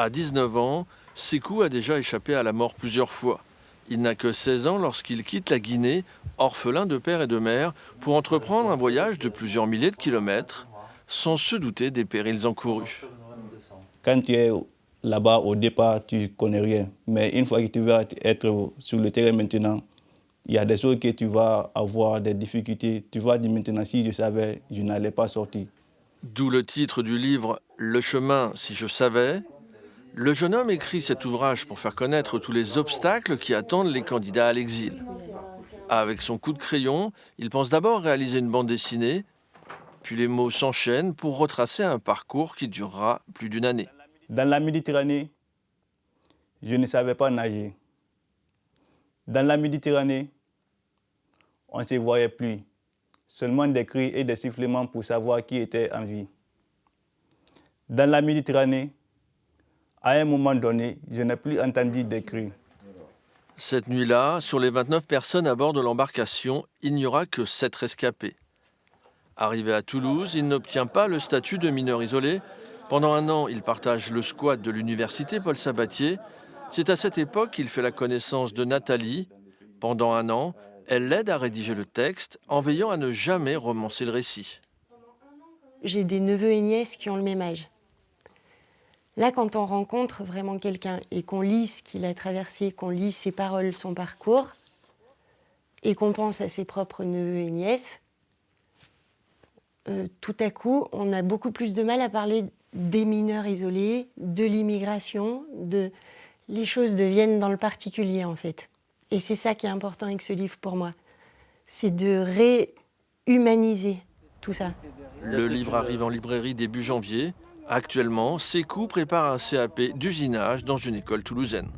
À 19 ans, Sékou a déjà échappé à la mort plusieurs fois. Il n'a que 16 ans lorsqu'il quitte la Guinée, orphelin de père et de mère, pour entreprendre un voyage de plusieurs milliers de kilomètres, sans se douter des périls encourus. Quand tu es là-bas, au départ, tu ne connais rien. Mais une fois que tu vas être sur le terrain maintenant, il y a des choses que tu vas avoir des difficultés. Tu vas dire maintenant, si je savais, je n'allais pas sortir. D'où le titre du livre « Le chemin, si je savais ». Le jeune homme écrit cet ouvrage pour faire connaître tous les obstacles qui attendent les candidats à l'exil. Avec son coup de crayon, il pense d'abord réaliser une bande dessinée, puis les mots s'enchaînent pour retracer un parcours qui durera plus d'une année. Dans la Méditerranée, je ne savais pas nager. Dans la Méditerranée, on ne se voyait plus. Seulement des cris et des sifflements pour savoir qui était en vie. Dans la Méditerranée, à un moment donné, je n'ai plus entendu des cris. Cette nuit-là, sur les 29 personnes à bord de l'embarcation, il n'y aura que 7 rescapés. Arrivé à Toulouse, il n'obtient pas le statut de mineur isolé. Pendant un an, il partage le squat de l'université Paul Sabatier. C'est à cette époque qu'il fait la connaissance de Nathalie. Pendant un an, elle l'aide à rédiger le texte en veillant à ne jamais romancer le récit. J'ai des neveux et nièces qui ont le même âge. Là, quand on rencontre vraiment quelqu'un et qu'on lit ce qu'il a traversé, qu'on lit ses paroles, son parcours, et qu'on pense à ses propres neveux et nièces, tout à coup, on a beaucoup plus de mal à parler des mineurs isolés, de l'immigration, les choses deviennent dans le particulier en fait. Et c'est ça qui est important avec ce livre pour moi, c'est de réhumaniser tout ça. Le livre arrive en librairie début janvier. Actuellement, Sékou prépare un CAP d'usinage dans une école toulousaine.